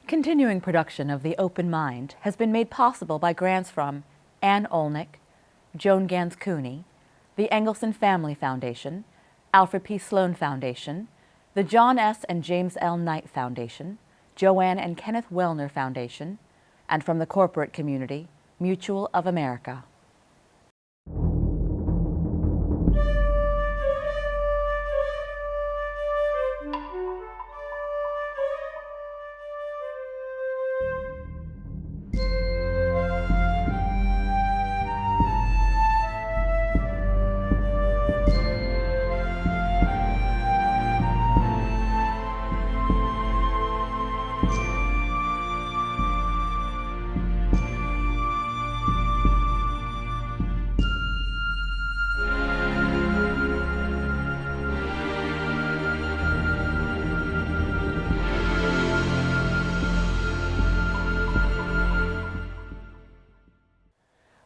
Continuing production of The Open Mind has been made possible by grants from Ann Olnick, Joan Gans Cooney, the Engelson Family Foundation, Alfred P. Sloan Foundation, the John S. and James L. Knight Foundation, Joanne and Kenneth Wellner Foundation, and from the corporate community, Mutual of America.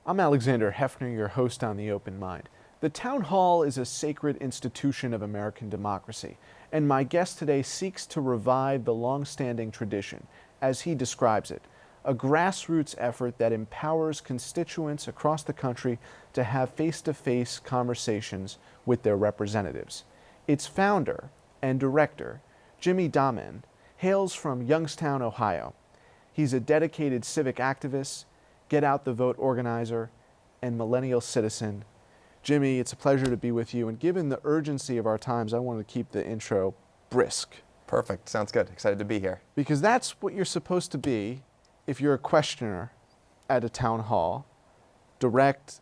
I'm Alexander Heffner, your host on The Open Mind. The Town Hall is a sacred institution of American democracy, and my guest today seeks to revive the long-standing tradition, as he describes it, a grassroots effort that empowers constituents across the country to have face-to-face conversations with their representatives. Its founder and director, Jimmy Dahman, hails from Youngstown, Ohio. He's a dedicated civic activist, get out the vote organizer, and millennial citizen. Jimmy, it's a pleasure to be with you, and given the urgency of our times, I want to keep the intro brisk. Perfect, sounds good, excited to be here. Because that's what you're supposed to be if you're a questioner at a town hall: direct,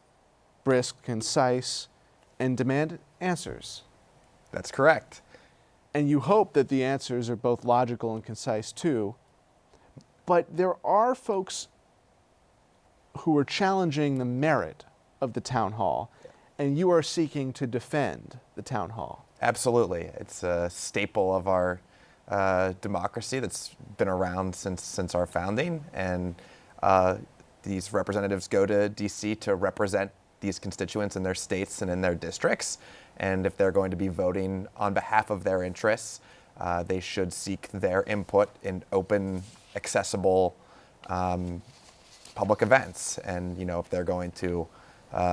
brisk, concise, and demand answers. That's correct. And you hope that the answers are both logical and concise too, but there are folks who are challenging the merit of the town hall, and you are seeking to defend the town hall. Absolutely. It's a staple of our democracy that's been around since our founding, and these representatives go to DC to represent these constituents in their states and in their districts, and if they're going to be voting on behalf of their interests, they should seek their input in open, accessible public events. And if they're going to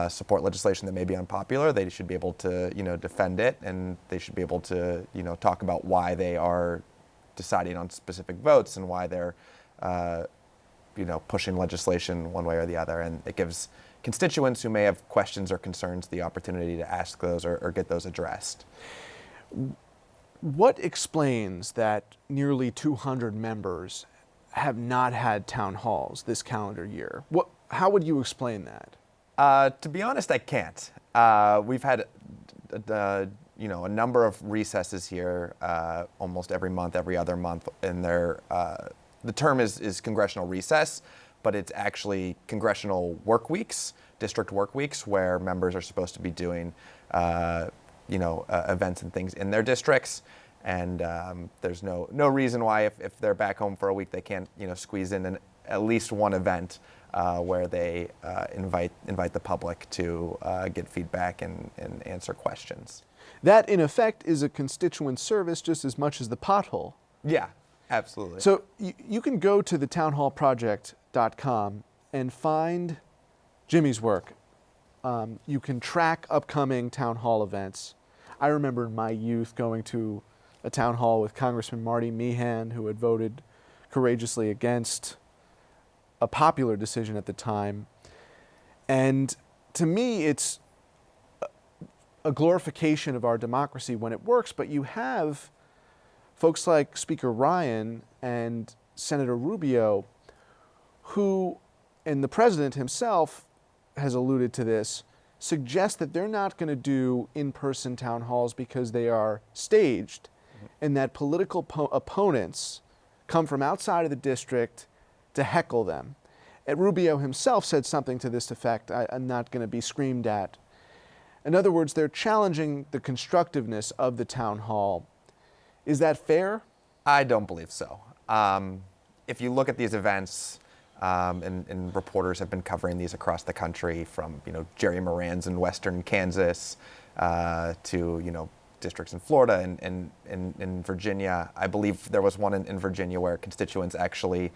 support legislation that may be unpopular, they should be able to defend it, and they should be able to talk about why they are deciding on specific votes and why they're pushing legislation one way or the other. And it gives constituents who may have questions or concerns the opportunity to ask those or get those addressed. What explains that nearly 200 members have not had town halls this calendar year? How would you explain that? To be honest, I can't. We've had a number of recesses here, almost every month, every other month. And the term is congressional recess, but it's actually congressional work weeks, district work weeks, where members are supposed to be doing events and things in their districts. And there's no reason why if they're back home for a week, they can't squeeze in at least one event where they invite the public to get feedback and answer questions. That, in effect, is a constituent service just as much as the pothole. Yeah, absolutely. So you can go to thetownhallproject.com and find Jimmy's work. You can track upcoming town hall events. I remember in my youth going to a town hall with Congressman Marty Meehan, who had voted courageously against a popular decision at the time. And to me, it's a glorification of our democracy when it works, but you have folks like Speaker Ryan and Senator Rubio who, and the president himself has alluded to this, suggest that they're not going to do in-person town halls because they are staged, and that political opponents come from outside of the district to heckle them. And Rubio himself said something to this effect: I'm not going to be screamed at. In other words, they're challenging the constructiveness of the town hall. Is that fair? I don't believe so. If you look at these events, and reporters have been covering these across the country, from Jerry Moran's in Western Kansas to districts in Florida and in Virginia. I believe there was one in Virginia where constituents actually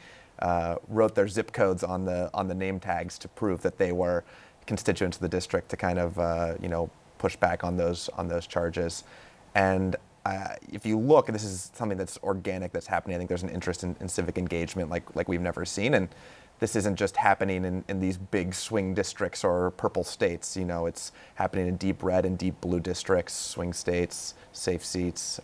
wrote their zip codes on the name tags to prove that they were constituents of the district to kind of push back on those charges. And if you look, this is something that's organic, that's happening. I think there's an interest in civic engagement like we've never seen. And this isn't just happening in these big swing districts or purple states. It's happening in deep red and deep blue districts, swing states, safe seats.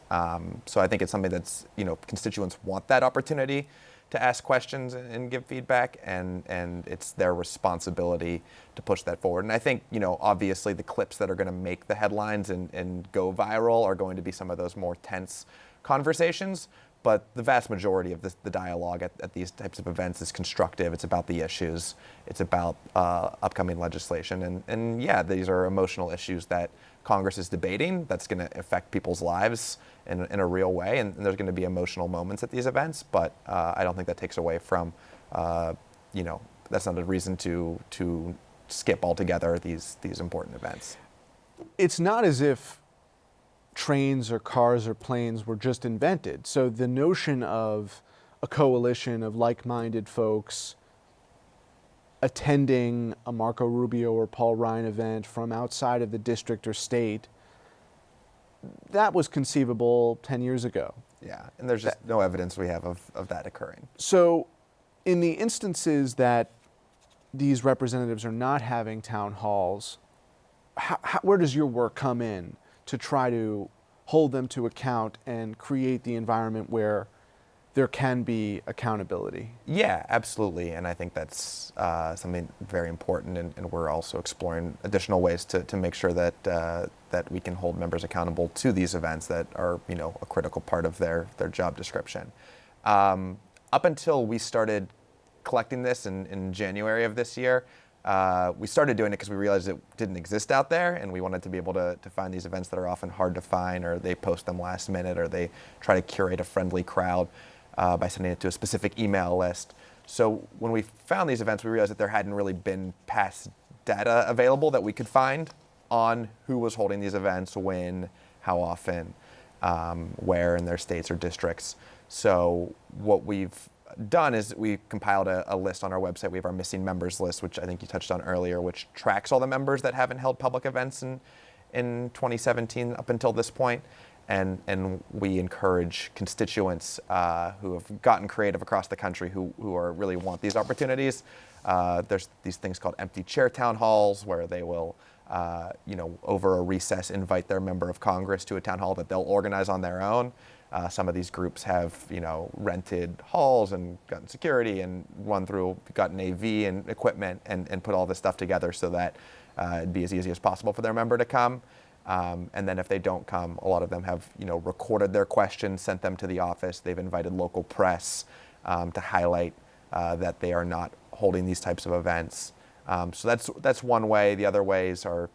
So I think it's something that's, constituents want that opportunity to ask questions and give feedback, and it's their responsibility to push that forward. And I think, obviously the clips that are going to make the headlines and go viral are going to be some of those more tense conversations. But the vast majority of the dialogue at these types of events is constructive. It's about the issues. It's about upcoming legislation. And yeah, these are emotional issues that Congress is debating that's going to affect people's lives in a real way. And there's going to be emotional moments at these events. But I don't think that takes away from, that's not a reason to skip altogether these important events. It's not as if trains or cars or planes were just invented. So the notion of a coalition of like-minded folks attending a Marco Rubio or Paul Ryan event from outside of the district or state, that was conceivable 10 years ago. Yeah, and there's just no evidence we have of that occurring. So in the instances that these representatives are not having town halls, where does your work come in to try to hold them to account and create the environment where there can be accountability? Yeah, absolutely. And I think that's something very important. And we're also exploring additional ways to make sure that that we can hold members accountable to these events that are, a critical part of their job description. Up until we started collecting this in January of this year, we started doing it because we realized it didn't exist out there, and we wanted to be able to find these events that are often hard to find, or they post them last minute, or they try to curate a friendly crowd by sending it to a specific email list. So when we found these events, we realized that there hadn't really been past data available that we could find on who was holding these events, when, how often, where in their states or districts. So what we've done is we compiled a list on our website. We have our missing members list, which I think you touched on earlier, which tracks all the members that haven't held public events in 2017 up until this point. And we encourage constituents who have gotten creative across the country who really want these opportunities. There's these things called empty chair town halls where they will, over a recess invite their member of Congress to a town hall that they'll organize on their own. Some of these groups have, rented halls and gotten security and gotten AV and equipment and put all this stuff together so that it'd be as easy as possible for their member to come. And then if they don't come, a lot of them have, recorded their questions, sent them to the office. They've invited local press to highlight that they are not holding these types of events. So that's one way. The other ways are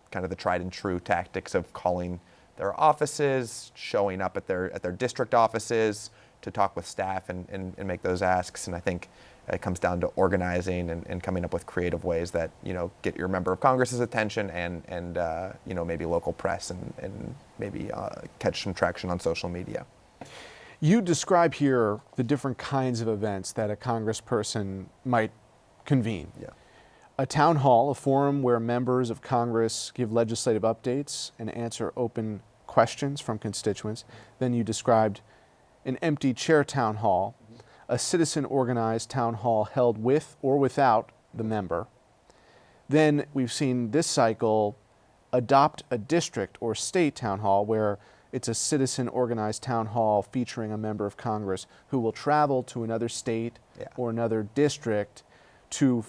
kind of the tried and true tactics of calling their offices, showing up at their district offices to talk with staff and make those asks. And I think it comes down to organizing and coming up with creative ways that, get your member of Congress's attention and maybe local press and maybe catch some traction on social media. You describe here the different kinds of events that a congressperson might convene. Yeah. A town hall, a forum where members of Congress give legislative updates and answer open questions from constituents. Then you described an empty chair town hall, a citizen-organized town hall held with or without the member. Then we've seen this cycle adopt a district or state town hall where it's a citizen-organized town hall featuring a member of Congress who will travel to another state or another district to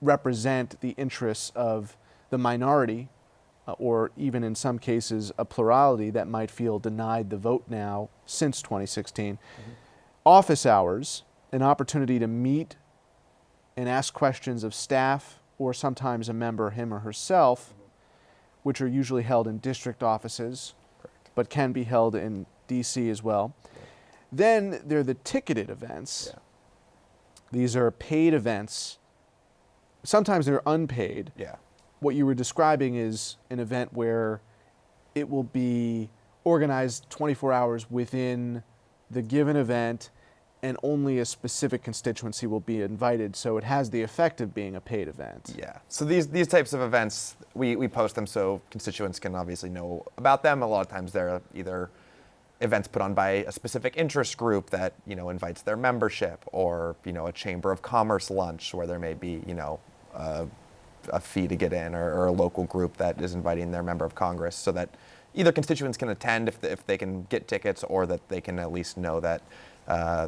represent the interests of the minority, or even in some cases a plurality that might feel denied the vote now since 2016. Mm-hmm. Office hours, an opportunity to meet and ask questions of staff or sometimes a member, him or herself, which are usually held in district offices, but can be held in DC as well. Yeah. Then there are the ticketed events. Yeah. These are paid events. Sometimes they're unpaid. Yeah. What you were describing is an event where it will be organized 24 hours within the given event, and only a specific constituency will be invited, so it has the effect of being a paid event. Yeah. So these types of events, we post them so constituents can obviously know about them. A lot of times they're either events put on by a specific interest group that, you know, invites their membership, or, you know, a Chamber of Commerce lunch where there may be, you know, a fee to get in, or a local group that is inviting their member of Congress, so that either constituents can attend if they can get tickets, or that they can at least know that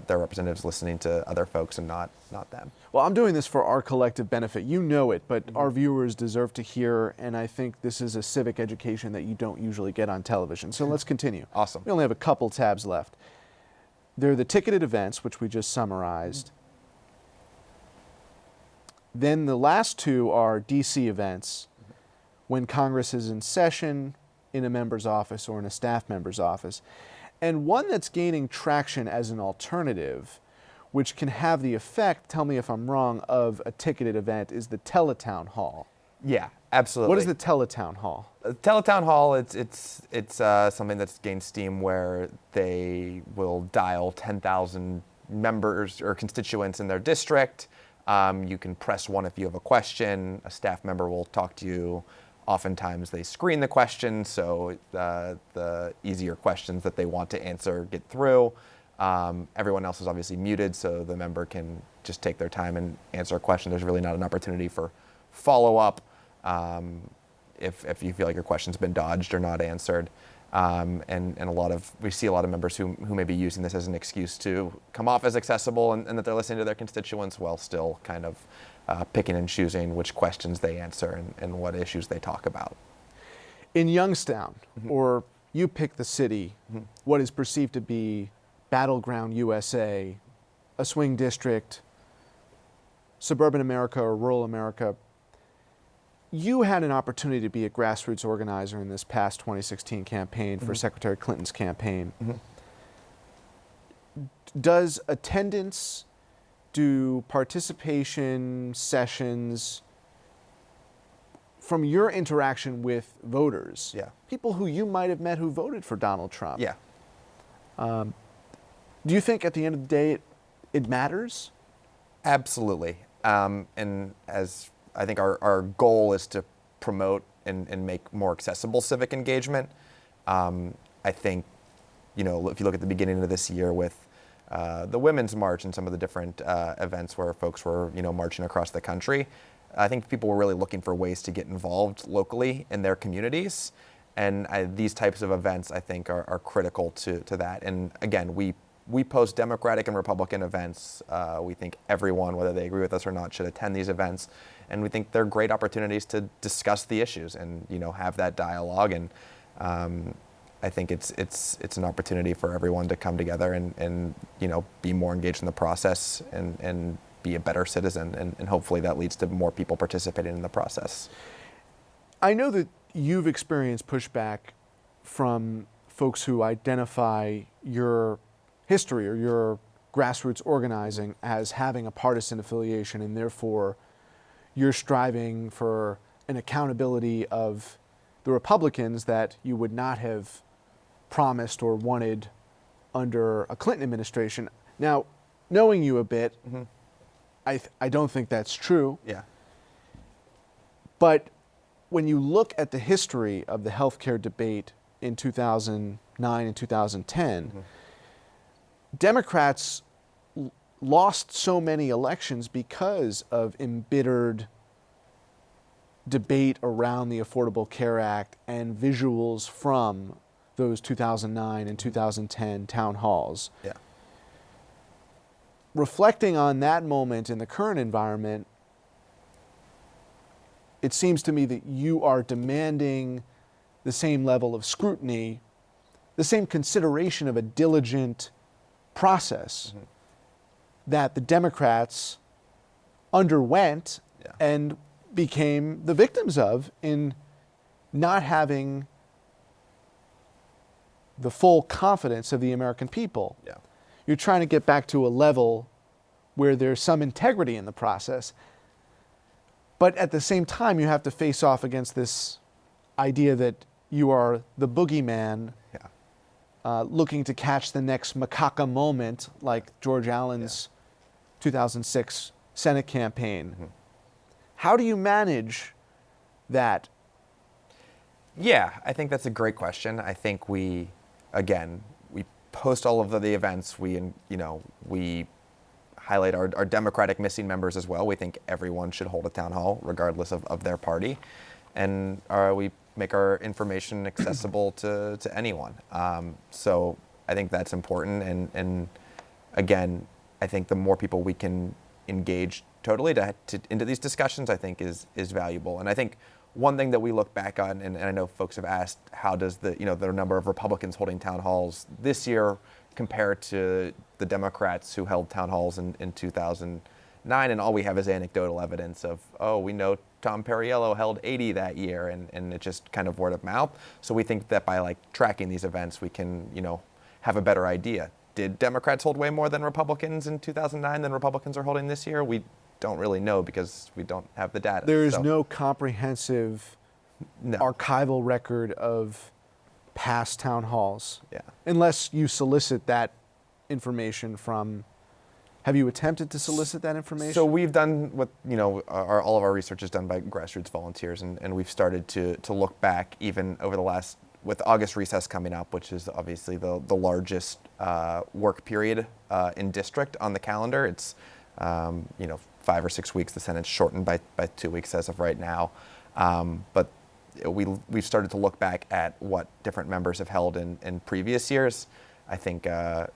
their representatives listening to other folks and not them. Well, I'm doing this for our collective benefit. You know it, but our viewers deserve to hear, and I think this is a civic education that you don't usually get on television. So let's continue. Awesome. We only have a couple tabs left. There are the ticketed events, which we just summarized. Then the last two are DC events, when Congress is in session, in a member's office or in a staff member's office. And one that's gaining traction as an alternative, which can have the effect, tell me if I'm wrong, of a ticketed event, is the teletown hall. Yeah, absolutely. What is the teletown hall? Teletown hall, it's something that's gained steam, where they will dial 10,000 members or constituents in their district. You can press 1 if you have a question. A staff member will talk to you. Oftentimes they screen the questions, so the easier questions that they want to answer get through. Everyone else is obviously muted, so the member can just take their time and answer a question. There's really not an opportunity for follow-up if you feel like your question's been dodged or not answered. And we see a lot of members who may be using this as an excuse to come off as accessible, and that they're listening to their constituents while still kind of picking and choosing which questions they answer and what issues they talk about. In Youngstown, or you pick the city, what is perceived to be battleground USA, a swing district, suburban America or rural America, you had an opportunity to be a grassroots organizer in this past 2016 campaign for Secretary Clinton's campaign. Does attendance, do participation sessions, from your interaction with voters, people who you might have met who voted for Donald Trump, do you think at the end of the day it matters? Absolutely. And as I think our goal is to promote and make more accessible civic engagement. I think, you know, if you look at the beginning of this year with the Women's March and some of the different events where folks were, you know, marching across the country, I think people were really looking for ways to get involved locally in their communities. And these types of events, I think, are critical to that. And again, we post Democratic and Republican events. We think everyone, whether they agree with us or not, should attend these events. And we think they're great opportunities to discuss the issues and, you know, have that dialogue. And I think it's an opportunity for everyone to come together and you know, be more engaged in the process and be a better citizen. And hopefully that leads to more people participating in the process. I know that you've experienced pushback from folks who identify your history or your grassroots organizing as having a partisan affiliation, and therefore you're striving for an accountability of the Republicans that you would not have promised or wanted under a Clinton administration. Now, knowing you a bit, I don't think that's true. Yeah. But when you look at the history of the healthcare debate in 2009 and 2010, Democrats lost so many elections because of embittered debate around the Affordable Care Act and visuals from those 2009 and 2010 town halls. Yeah. Reflecting on that moment in the current environment, it seems to me that you are demanding the same level of scrutiny, the same consideration of a diligent process that the Democrats underwent and became the victims of in not having the full confidence of the American people. Yeah. You're trying to get back to a level where there's some integrity in the process. But at the same time, you have to face off against this idea that you are the boogeyman looking to catch the next macaca moment, like George Allen's 2006 Senate campaign. Mm-hmm. How do you manage that? Yeah, I think that's a great question. I think we post all of the events. We highlight our Democratic missing members as well. We think everyone should hold a town hall, regardless of their party. And we make our information accessible to anyone. So I think that's important. And again, I think the more people we can engage totally into these discussions, I think is valuable. And I think one thing that we look back on, and I know folks have asked, how does the number of Republicans holding town halls this year compare to the Democrats who held town halls in 2009? And all we have is anecdotal evidence of, we know Tom Perriello held 80 that year, and it's just kind of word of mouth. So we think that by tracking these events, we can have a better idea. Did Democrats hold way more than Republicans in 2009 than Republicans are holding this year? We don't really know because we don't have the data. There is no comprehensive archival record of past town halls. Yeah. Unless you solicit that information from. Have you attempted to solicit that information? So we've done what, all of our research is done by grassroots volunteers, and we've started to look back even over the last, with August recess coming up, which is obviously the largest work period in district on the calendar. It's 5 or 6 weeks. The Senate's shortened by 2 weeks as of right now. But we've started to look back at what different members have held in previous years. I think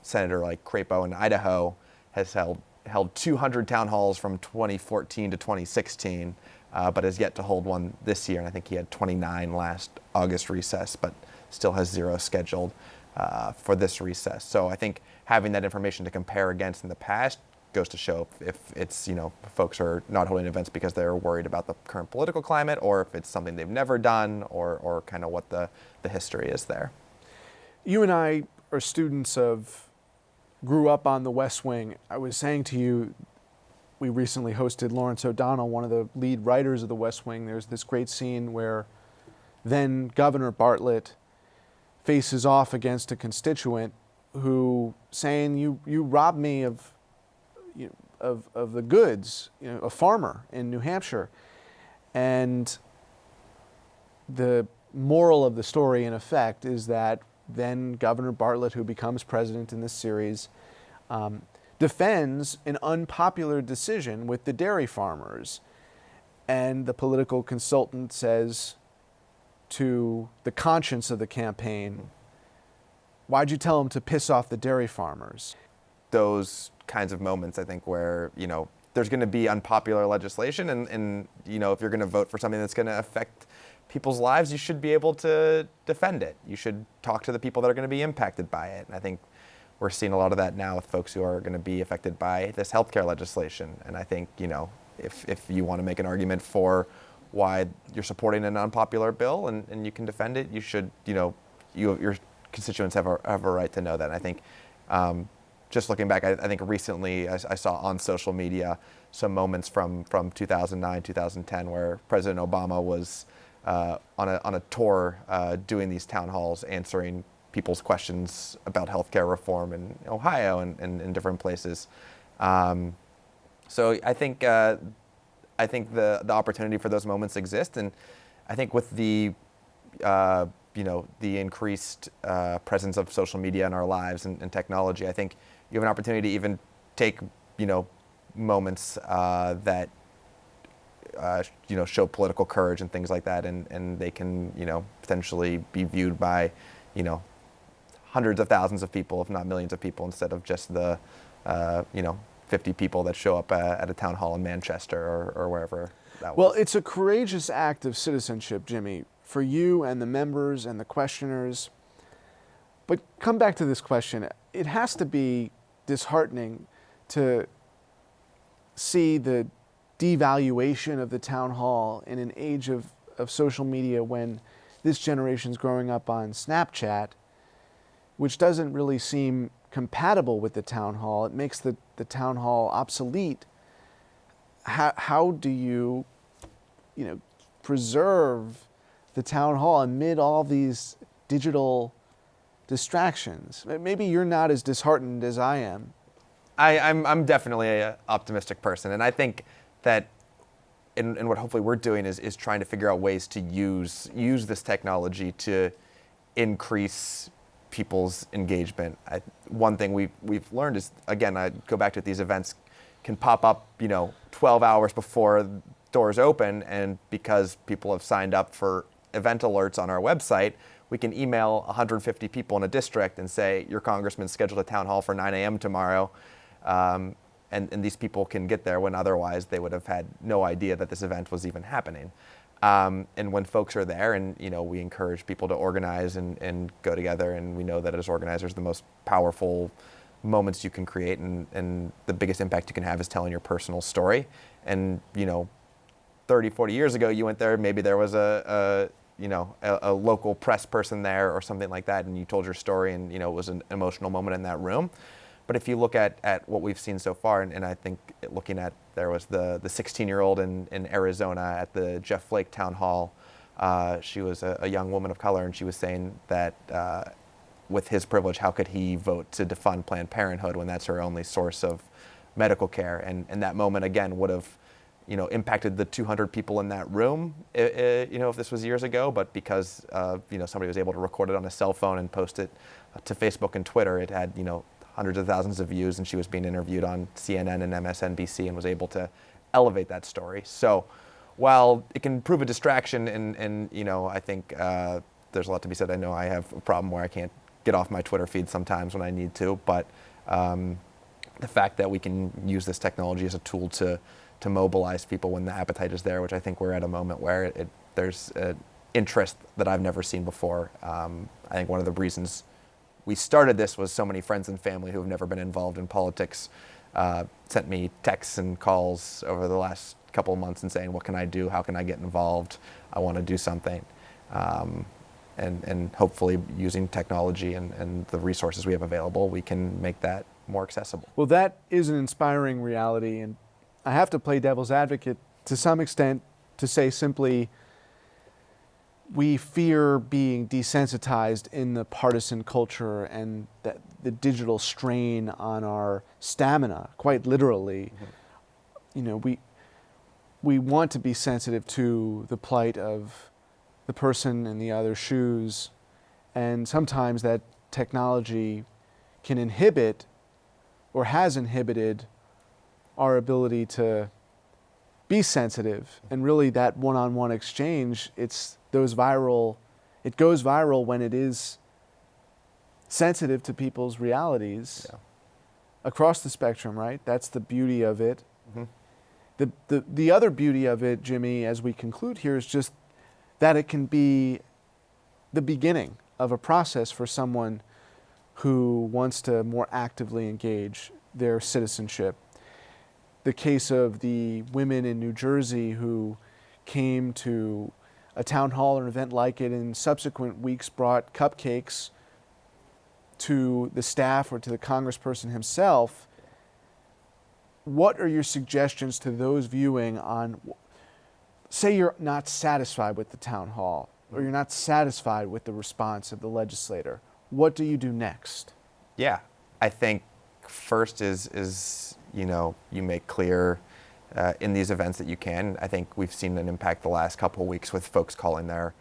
Senator Crapo in Idaho has held 200 town halls from 2014 to 2016, but has yet to hold one this year. And I think he had 29 last August recess, but still has 0 scheduled for this recess. So I think having that information to compare against in the past goes to show if it's, folks are not holding events because they're worried about the current political climate, or if it's something they've never done, or kind of what the history is there. You and I are students grew up on the West Wing. I was saying to you, we recently hosted Lawrence O'Donnell, one of the lead writers of the West Wing. There's this great scene where then Governor Bartlett faces off against a constituent who saying, you robbed me of the goods, a farmer in New Hampshire. And the moral of the story, in effect, is that then Governor Bartlett, who becomes president in this series, defends an unpopular decision with the dairy farmers. And the political consultant says to the conscience of the campaign, why'd you tell him to piss off the dairy farmers? Those kinds of moments, I think, where, there's going to be unpopular legislation, and if you're going to vote for something that's going to affect people's lives, you should be able to defend it. You should talk to the people that are going to be impacted by it. And I think we're seeing a lot of that now with folks who are going to be affected by this healthcare legislation. And I think, if you want to make an argument for why you're supporting an unpopular bill and you can defend it, you should, your constituents have a right to know that. And I think just looking back, I think recently I saw on social media some moments from 2009, 2010, where President Obama was on a tour doing these town halls, answering people's questions about healthcare reform in Ohio and in different places. So I think the opportunity for those moments exist, and I think with the the increased presence of social media in our lives and technology, I think you have an opportunity to even take moments that show political courage and things like that, and they can potentially be viewed by hundreds of thousands of people, if not millions of people, instead of just the 50 people that show up at a town hall in Manchester or wherever that was. Well, it's a courageous act of citizenship, Jimmy, for you and the members and the questioners. But come back to this question. It has to be disheartening to see the devaluation of the town hall in an age of social media, when this generation's growing up on Snapchat, which doesn't really seem compatible with the town hall. It makes the town hall obsolete. How do you preserve the town hall amid all these digital distractions. Maybe you're not as disheartened as I am. I'm definitely an optimistic person, and I think that and what hopefully we're doing is trying to figure out ways to use this technology to increase people's engagement. One thing we've learned is, again, I go back to these events can pop up, 12 hours before doors open, and because people have signed up for event alerts on our website, we can email 150 people in a district and say, your congressman's scheduled a town hall for 9 a.m. tomorrow. And these people can get there when otherwise they would have had no idea that this event was even happening. And when folks are there, and we encourage people to organize and go together, and we know that as organizers, the most powerful moments you can create and the biggest impact you can have is telling your personal story. And 30, 40 years ago, you went there, maybe there was a local press person there or something like that, and you told your story, and it was an emotional moment in that room. But if you look at what we've seen so far, and I think looking at, there was the 16-year-old in Arizona at the Jeff Flake town hall. She was a young woman of color, and she was saying that with his privilege, how could he vote to defund Planned Parenthood when that's her only source of medical care? And that moment, again, would have impacted the 200 people in that room, if this was years ago. But because somebody was able to record it on a cell phone and post it to Facebook and Twitter, it had hundreds of thousands of views, and she was being interviewed on CNN and MSNBC and was able to elevate that story. So while it can prove a distraction, and I think there's a lot to be said. I know I have a problem where I can't get off my Twitter feed sometimes when I need to, but the fact that we can use this technology as a tool to mobilize people when the appetite is there, which I think we're at a moment where there's an interest that I've never seen before. I think one of the reasons we started this was so many friends and family who have never been involved in politics sent me texts and calls over the last couple of months and saying, what can I do? How can I get involved? I want to do something. And hopefully using technology and the resources we have available, we can make that more accessible. Well, that is an inspiring reality, and I have to play devil's advocate to some extent to say simply, we fear being desensitized in the partisan culture and the digital strain on our stamina, quite literally. Mm-hmm. We want to be sensitive to the plight of the person in the other shoes, and sometimes that technology can inhibit or has inhibited our ability to be sensitive. And really that one-on-one exchange, it goes viral when it is sensitive to people's realities across the spectrum, right? That's the beauty of it. Mm-hmm. The other beauty of it, Jimmy, as we conclude here, is just that it can be the beginning of a process for someone who wants to more actively engage their citizenship. The case of the women in New Jersey who came to a town hall or an event like it, and in subsequent weeks brought cupcakes to the staff or to the congressperson himself. What are your suggestions to those viewing on, say you're not satisfied with the town hall, or you're not satisfied with the response of the legislator? What do you do next? Yeah, I think first is you make clear in these events that you can. I think we've seen an impact the last couple of weeks with folks calling their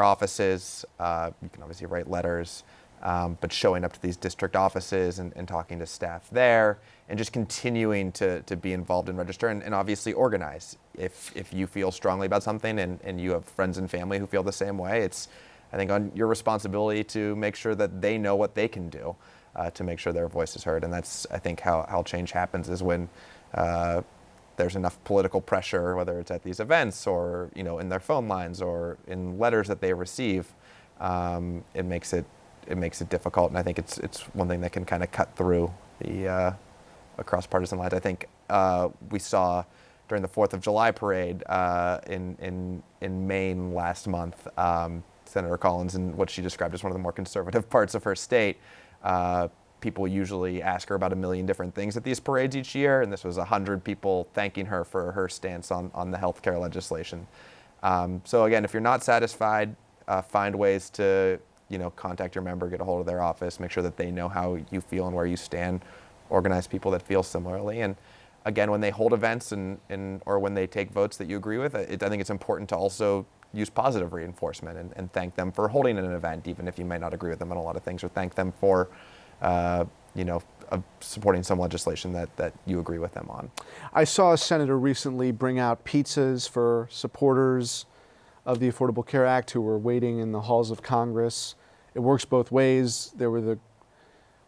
offices. You can obviously write letters, but showing up to these district offices and talking to staff there, and just continuing to be involved and register and obviously organize. If you feel strongly about something and you have friends and family who feel the same way, it's, I think, on your responsibility to make sure that they know what they can do to make sure their voice is heard. And that's, I think, how change happens, is when there's enough political pressure, whether it's at these events or in their phone lines or in letters that they receive. It makes it difficult, and I think it's one thing that can kind of cut through the across partisan lines. I think we saw during the 4th of July parade in Maine last month, Senator Collins, in what she described as one of the more conservative parts of her state. People usually ask her about 1 million different things at these parades each year, and this was 100 people thanking her for her stance on the healthcare legislation. So again, if you're not satisfied, find ways to contact your member, get a hold of their office, make sure that they know how you feel and where you stand, organize people that feel similarly. And again, when they hold events or when they take votes that you agree with, I think it's important to also use positive reinforcement and thank them for holding an event, even if you might not agree with them on a lot of things, or thank them for, supporting some legislation that you agree with them on. I saw a senator recently bring out pizzas for supporters of the Affordable Care Act who were waiting in the halls of Congress. It works both ways. There was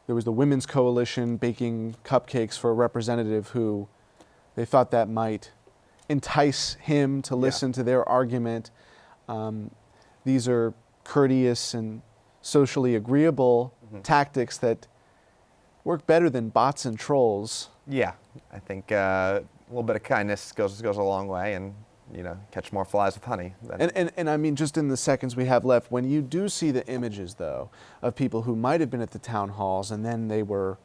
the Women's Coalition baking cupcakes for a representative who they thought that might entice him to listen to their argument. These are courteous and socially agreeable tactics that work better than bots and trolls. Yeah, I think a little bit of kindness goes a long way, and catch more flies with honey. And I mean, just in the seconds we have left, when you do see the images, though, of people who might have been at the town halls and then they were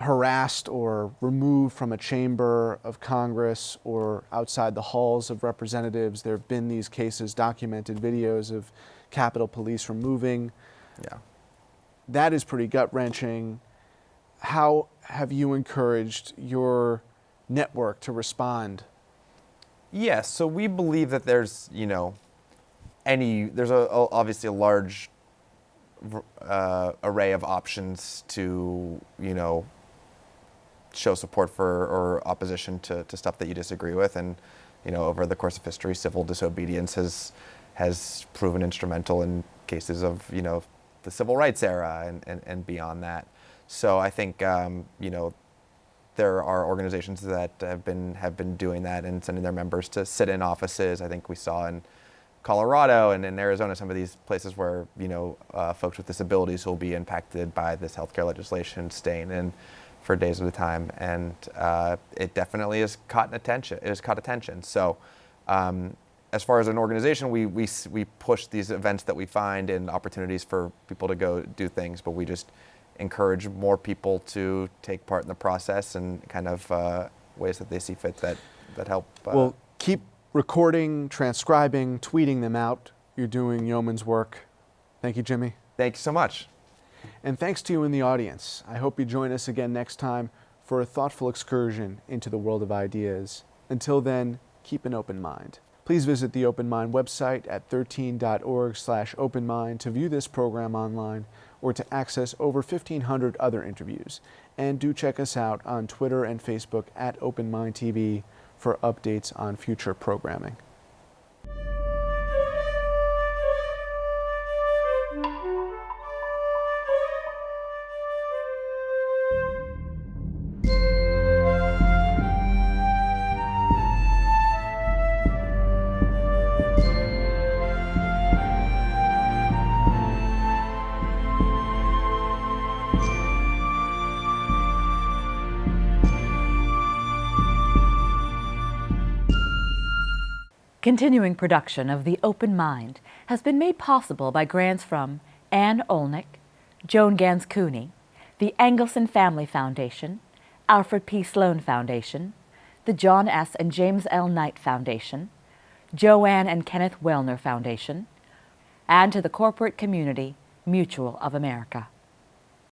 harassed or removed from a chamber of Congress or outside the halls of representatives, there have been these cases, documented videos of Capitol Police removing. Yeah. That is pretty gut-wrenching. How have you encouraged your network to respond? Yes, so we believe that there's, obviously a large array of options to, show support for or opposition to stuff that you disagree with. And, over the course of history, civil disobedience has proven instrumental in cases of, the civil rights era and beyond that. So I think, there are organizations that have been doing that and sending their members to sit-in offices. I think we saw in Colorado and in Arizona some of these places where folks with disabilities who will be impacted by this healthcare legislation staying in for days at a time, and it definitely has caught attention. So as far as an organization, we push these events that we find and opportunities for people to go do things, but we just encourage more people to take part in the process and kind of ways that they see fit that help. Well, keep recording, transcribing, tweeting them out. You're doing yeoman's work. Thank you, Jimmy. Thank you so much. And thanks to you in the audience. I hope you join us again next time for a thoughtful excursion into the world of ideas. Until then, keep an open mind. Please visit the Open Mind website at 13.org/openmind to view this program online or to access over 1,500 other interviews. And do check us out on Twitter and Facebook at Open Mind TV for updates on future programming. Continuing production of The Open Mind has been made possible by grants from Ann Olnick, Joan Gans Cooney, the Engelson Family Foundation, Alfred P. Sloan Foundation, the John S. and James L. Knight Foundation, Joanne and Kenneth Wellner Foundation, and to the corporate community Mutual of America.